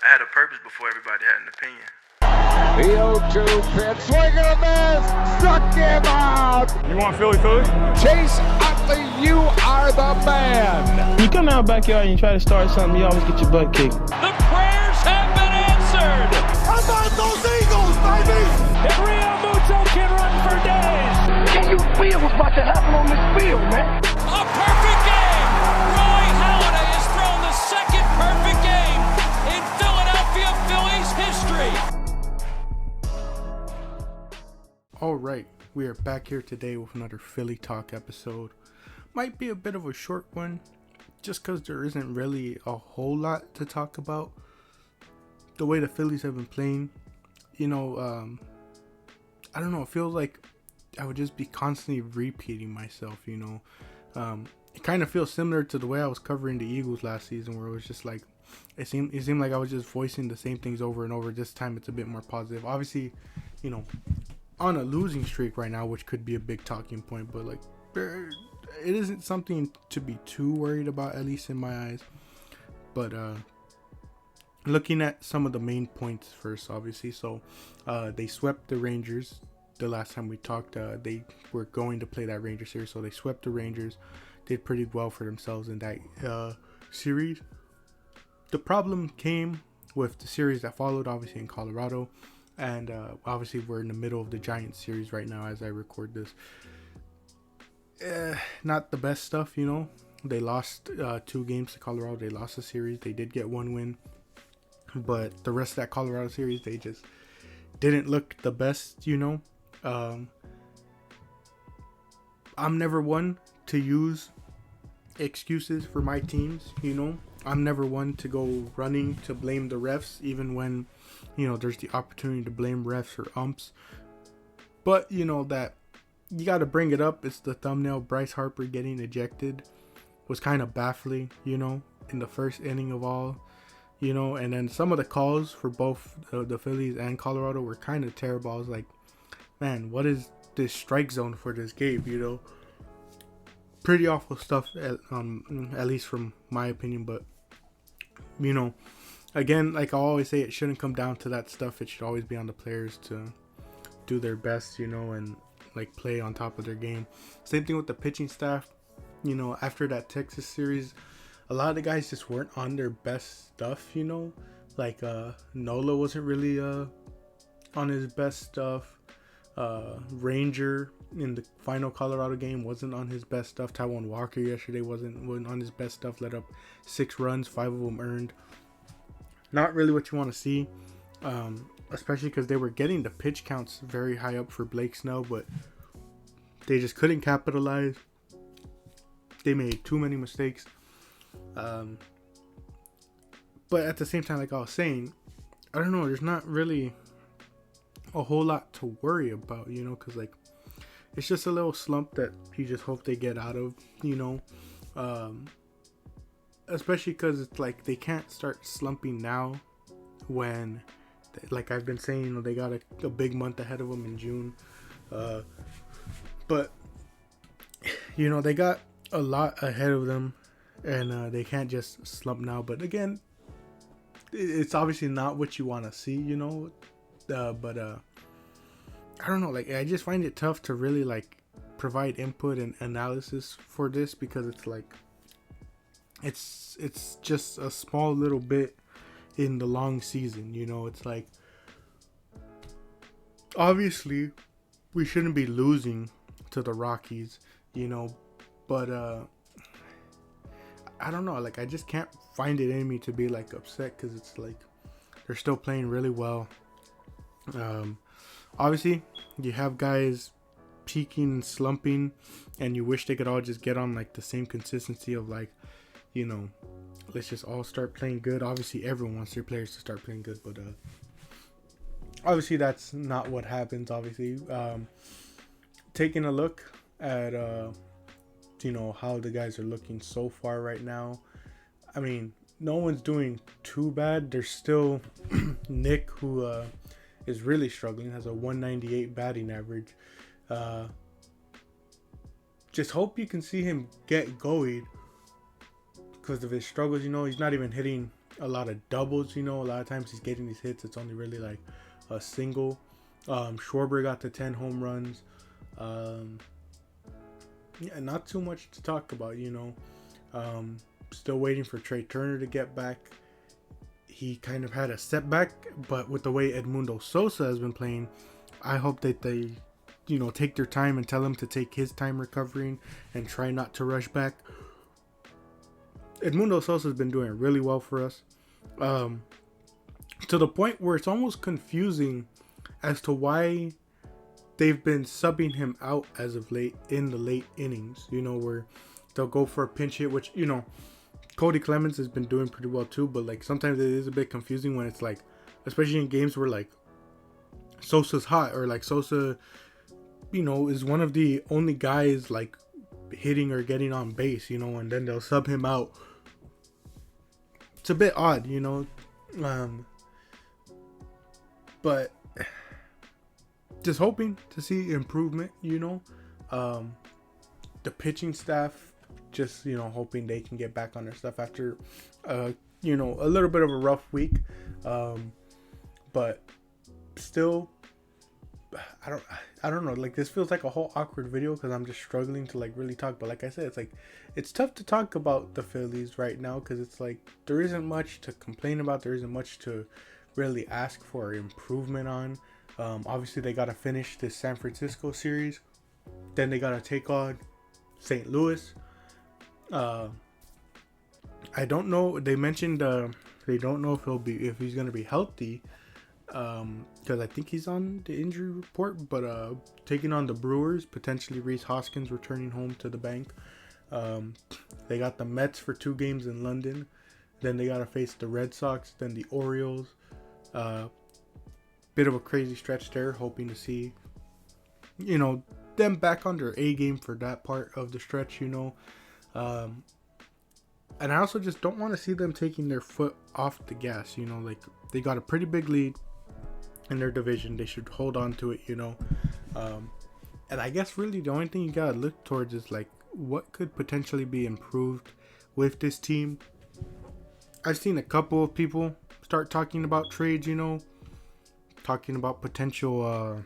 I had a purpose before everybody had an opinion. The 0-2 pitch, swing and a miss, struck him out. You want Philly? Chase Utley, you are the man. You come out backyard and you try to start something, you always get your butt kicked. The prayers have been answered. How about those Eagles, baby? And Rio Muto can run for days. Can you feel what's about to happen on this field, man? A perfect game. Roy Halladay has thrown the second perfect game in Philadelphia Phillies history. All right, we are back here today with another Philly Talk episode. Might be a bit of a short one, just because there isn't really a whole lot to talk about. The way the Phillies have been playing, I don't know, it feels like I would just be constantly repeating myself, It kind of feels similar to the way I was covering the Eagles last season, where it was just like, it seemed like I was just voicing the same things over and over. This time it's a bit more positive. Obviously, on a losing streak right now, which could be a big talking point, but like it isn't something to be too worried about, at least in my eyes. But looking at some of the main points first, obviously, so they swept the Rangers the last time we talked. They were going to play that Ranger series, so they swept the Rangers, did pretty well for themselves in that series. The problem came with the series that followed, obviously in Colorado. And obviously we're in the middle of the Giants series right now as I record this. Not the best stuff, They lost 2 games to Colorado. They lost the series. They did get 1 win. But the rest of that Colorado series, they just didn't look the best, I'm never one to use excuses for my teams, I'm never one to go running to blame the refs, even when there's the opportunity to blame refs or umps. But that you got to bring it up. It's the thumbnail. Bryce Harper getting ejected was kind of baffling, in the first inning of all, and then some of the calls for both the Phillies and Colorado were kind of terrible. I was like, man, what is this strike zone for this game, Pretty awful stuff, at least from my opinion. But again, like I always say, it shouldn't come down to that stuff. It should always be on the players to do their best, and like play on top of their game. Same thing with the pitching staff. After that Texas series, a lot of the guys just weren't on their best stuff, Like Nola wasn't really on his best stuff. Ranger in the final Colorado game wasn't on his best stuff. Taijuan Walker yesterday wasn't on his best stuff. Let up 6 runs, 5 of them earned. Not really what you want to see, especially because they were getting the pitch counts very high up for Blake Snell, but they just couldn't capitalize. They made too many mistakes. But at the same time, like I was saying, I don't know, there's not really a whole lot to worry about, because like it's just a little slump that you just hope they get out of, especially because it's like they can't start slumping now when, like I've been saying, they got a big month ahead of them in June. But they got a lot ahead of them, and they can't just slump now. But again, it's obviously not what you want to see, but I don't know, like I just find it tough to really like provide input and analysis for this, because it's like it's just a small little bit in the long season, It's like, obviously we shouldn't be losing to the Rockies, but I don't know, like I just can't find it in me to be like upset, because it's like they're still playing really well. Obviously you have guys peaking and slumping, and you wish they could all just get on like the same consistency of like, let's just all start playing good. Obviously everyone wants their players to start playing good, but obviously that's not what happens. Obviously taking a look at how the guys are looking so far right now, I mean, no one's doing too bad. There's still Nick, who is really struggling, has a 198 batting average. Just hope you can see him get going because of his struggles. He's not even hitting a lot of doubles. A lot of times he's getting these hits. It's only really like a single. Schwarber got to 10 home runs. Yeah, not too much to talk about. Still waiting for Trey Turner to get back. He kind of had a setback, but with the way Edmundo Sosa has been playing, I hope that they, take their time and tell him to take his time recovering and try not to rush back. Edmundo Sosa has been doing really well for us, to the point where it's almost confusing as to why they've been subbing him out as of late in the late innings, where they'll go for a pinch hit, which, Cody Clemens has been doing pretty well too, but like sometimes it is a bit confusing when it's like, especially in games where like Sosa's hot or like Sosa, is one of the only guys like hitting or getting on base, and then they'll sub him out. It's a bit odd, but just hoping to see improvement, the pitching staff, just, hoping they can get back on their stuff after, a little bit of a rough week. But still, I don't know, like this feels like a whole awkward video because I'm just struggling to like really talk. But like I said, it's tough to talk about the Phillies right now because it's like there isn't much to complain about. There isn't much to really ask for improvement on. Obviously they got to finish this San Francisco series. Then they got to take on St. Louis. I don't know. They mentioned they don't know if he's gonna be healthy, because I think he's on the injury report. But taking on the Brewers, potentially Rhys Hoskins returning home to the bank. They got the Mets for 2 games in London. Then they gotta face the Red Sox, then the Orioles. Bit of a crazy stretch there. Hoping to see, them back on their A game for that part of the stretch. And I also just don't want to see them taking their foot off the gas. Like they got a pretty big lead in their division. They should hold on to it. And I guess really the only thing you gotta look towards is like what could potentially be improved with this team. I've seen a couple of people start talking about trades, talking about potential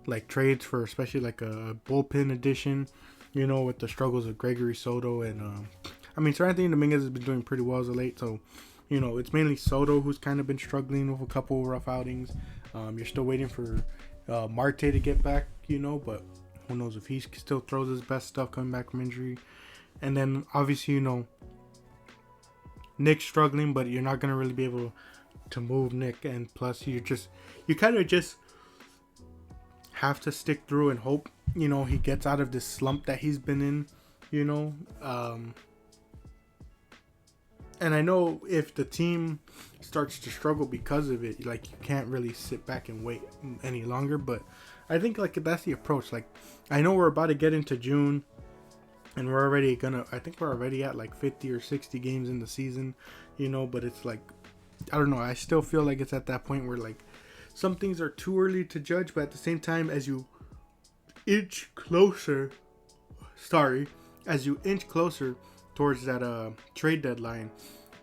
like trades for especially like a bullpen addition, with the struggles of Gregory Soto and Seranthony Dominguez has been doing pretty well as of late, so it's mainly Soto who's kind of been struggling with a couple of rough outings. You're still waiting for Marte to get back, but who knows if he still throws his best stuff coming back from injury. And then obviously Nick's struggling, but you're not gonna really be able to move Nick, and plus you kind of just have to stick through and hope he gets out of this slump that he's been in, and I know if the team starts to struggle because of it, like you can't really sit back and wait any longer. But I think like that's the approach. Like I know we're about to get into June and I think we're already at like 50 or 60 games in the season, but it's like, I don't know, I still feel like it's at that point where like some things are too early to judge, but at the same time, as you inch closer towards that trade deadline,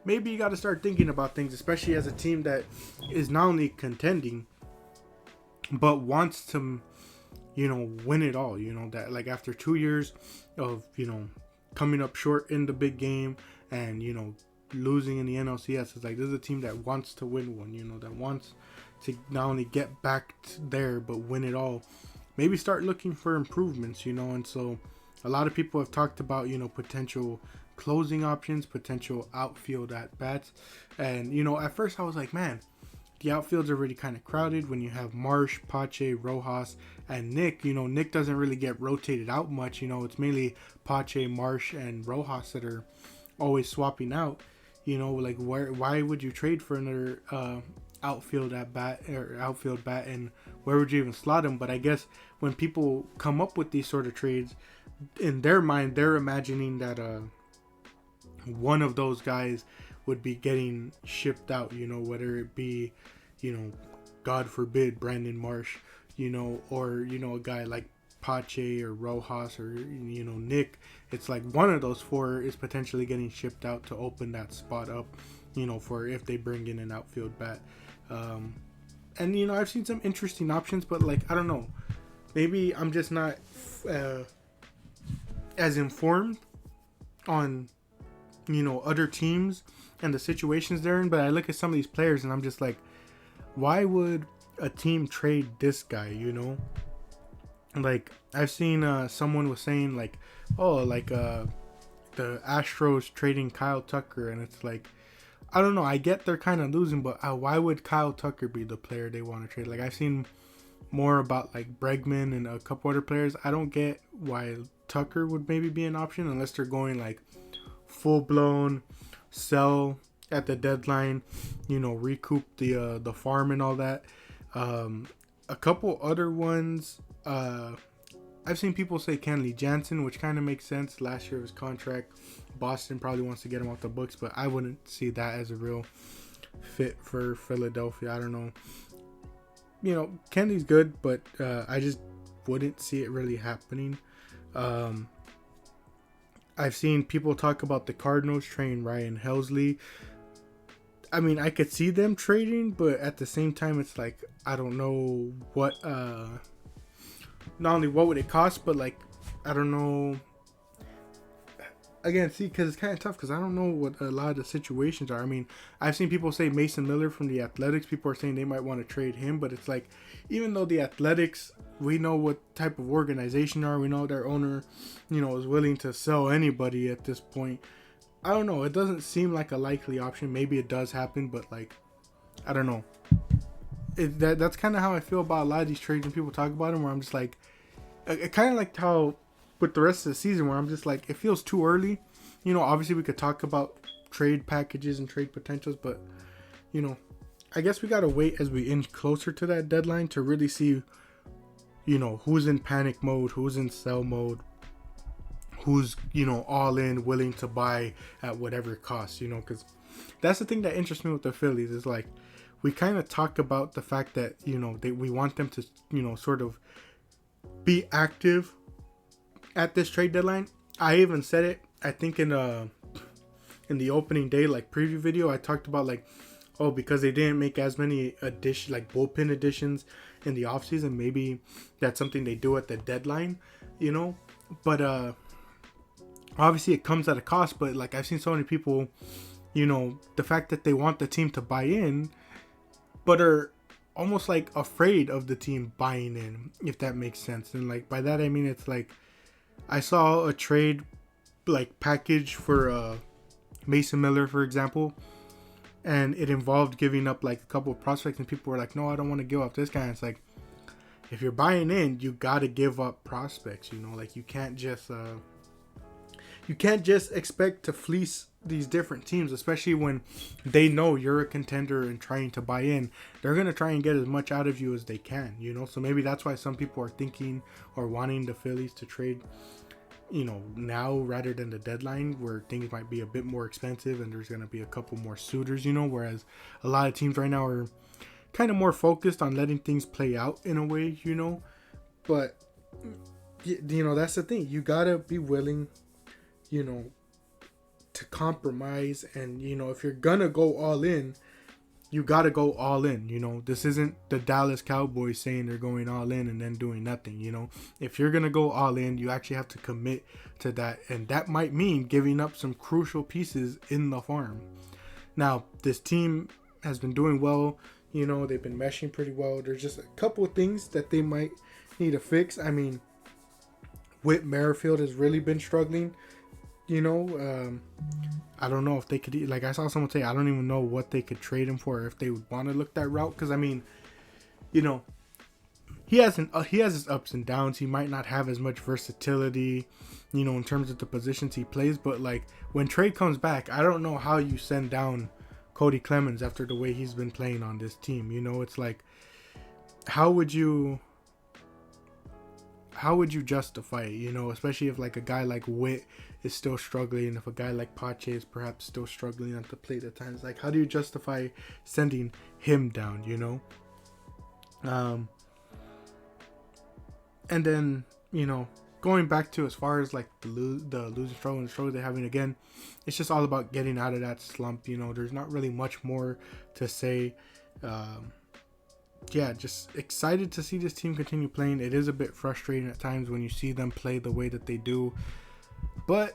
maybe you got to start thinking about things, especially as a team that is not only contending but wants to win it all. That like after 2 years of coming up short in the big game and losing in the NLCS, it's like this is a team that wants to win one, that wants to not only get back there but win it all. Maybe start looking for improvements, and so a lot of people have talked about potential closing options, potential outfield at bats. And at first I was like, man, the outfield's already kind of crowded when you have Marsh, Pache, Rojas, and Nick. Nick doesn't really get rotated out much. It's mainly Pache, Marsh, and Rojas that are always swapping out. Like why would you trade for another outfield bat, and where would you even slot him? But I guess when people come up with these sort of trades, in their mind, they're imagining that one of those guys would be getting shipped out, whether it be, God forbid, Brandon Marsh, or, a guy like Pache or Rojas or Nick, it's like one of those four is potentially getting shipped out to open that spot up, for if they bring in an outfield bat. And I've seen some interesting options, but like I don't know, maybe I'm just not as informed on other teams and the situations they're in. But I look at some of these players and I'm just like, why would a team trade this guy? Like I've seen someone was saying like, oh, like the Astros trading Kyle Tucker, and it's like, I don't know, I get they're kind of losing, but why would Kyle Tucker be the player they want to trade? Like I've seen more about like Bregman and a couple other players. I don't get why Tucker would maybe be an option unless they're going like full blown sell at the deadline, recoup the farm and all that. A couple other ones, I've seen people say Kenley Jansen, which kind of makes sense. Last year of his contract, Boston probably wants to get him off the books, but I wouldn't see that as a real fit for Philadelphia. I don't know. Kenley's good, but I just wouldn't see it really happening. I've seen people talk about the Cardinals trading Ryan Helsley. I mean, I could see them trading, but at the same time, it's like, I don't know what, not only what would it cost, but like, I don't know. Again, see, because it's kind of tough, because I don't know what a lot of the situations are. I mean, I've seen people say Mason Miller from the Athletics. People are saying they might want to trade him, but it's like, even though the Athletics, we know what type of organization are, we know their owner, is willing to sell anybody at this point. I don't know. It doesn't seem like a likely option. Maybe it does happen, but like, I don't know. That's kind of how I feel about a lot of these trades when people talk about them, where I'm just like, it kind of like how with the rest of the season, where I'm just like, it feels too early. Obviously we could talk about trade packages and trade potentials, but I guess we got to wait as we inch closer to that deadline to really see, who's in panic mode, who's in sell mode, who's all in, willing to buy at whatever it costs, because that's the thing that interests me with the Phillies is like, we kind of talk about the fact that we want them to sort of be active at this trade deadline. I even said it, I think in the opening day like preview video, I talked about like, oh, because they didn't make as many bullpen additions in the offseason, maybe that's something they do at the deadline, but obviously it comes at a cost. But like I've seen so many people, the fact that they want the team to buy in, but are almost like afraid of the team buying in, if that makes sense. And like by that I mean, it's like I saw a trade like package for Mason Miller, for example, and it involved giving up like a couple of prospects, and people were like, no, I don't want to give up this guy. And it's like, if you're buying in, you got to give up prospects, like you can't just expect to fleece these different teams, especially when they know you're a contender and trying to buy in. They're going to try and get as much out of you as they can, so maybe that's why some people are thinking or wanting the Phillies to trade now rather than the deadline, where things might be a bit more expensive and there's going to be a couple more suitors, whereas a lot of teams right now are kind of more focused on letting things play out in a way, but that's the thing. You got to be willing to compromise, and if you're gonna go all in, you gotta go all in. This isn't the Dallas Cowboys saying they're going all in and then doing nothing. If you're gonna go all in, you actually have to commit to that, and that might mean giving up some crucial pieces in the farm. Now, this team has been doing well. They've been meshing pretty well. There's just a couple of things that they might need to fix. I mean, Whit Merrifield has really been struggling. I don't know if they could, like I saw someone say, I don't even know what they could trade him for, if they would want to look that route. Because I mean, he has his ups and downs. He might not have as much versatility, in terms of the positions he plays. But like when Trey comes back, I don't know how you send down Cody Clemens after the way he's been playing on this team. It's like, how would you justify it, especially if like a guy like Witt is still struggling, if a guy like Pache is perhaps still struggling at the plate at times. Like, how do you justify sending him down, And then you know, going back to as far as like the losing stroke and the stroke they're having again, it's just all about getting out of that slump. You know, there's not really much more to say. Yeah, just excited to see this team continue playing. It is a bit frustrating at times when you see them play the way that they do, but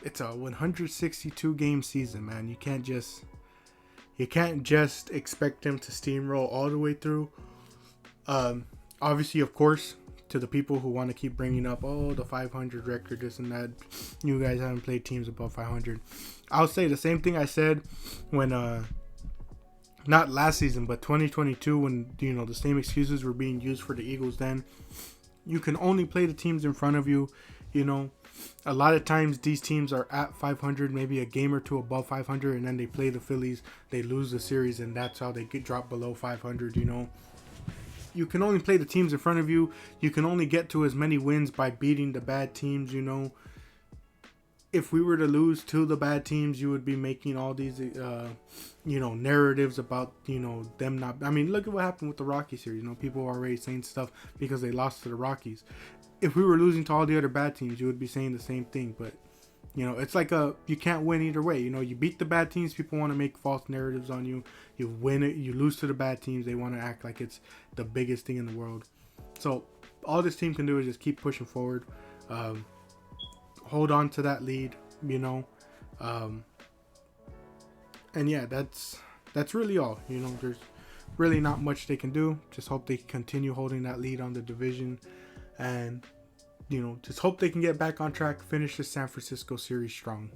it's a 162 game season, man. You can't just expect them to steamroll all the way through. Obviously, of course, to the people who want to keep bringing up, oh, the 500 record, this and that, you guys haven't played teams above 500. I'll say the same thing I said when not last season, but 2022, when, you know, the same excuses were being used for the Eagles then. You can only play the teams in front of you. You know, a lot of times these teams are at 500, maybe a game or two above 500, and then they play the Phillies, they lose the series, and that's how they get dropped below 500, you know. You can only play the teams in front of you. You can only get to as many wins by beating the bad teams, you know. If we were to lose to the bad teams, you would be making all these, you know, narratives about, you know, them not. I mean, look at what happened with the Rockies series. You know, people were already saying stuff because they lost to the Rockies. If we were losing to all the other bad teams, you would be saying the same thing. But, you know, it's like you can't win either way. You know, you beat the bad teams, people want to make false narratives on you. You win it, you lose to the bad teams, they want to act like it's the biggest thing in the world. So all this team can do is just keep pushing forward. Hold on to that lead, you know. And yeah, that's really all. You know, there's really not much they can do. Just hope they continue holding that lead on the division, and, you know, just hope they can get back on track, finish the San Francisco series strong.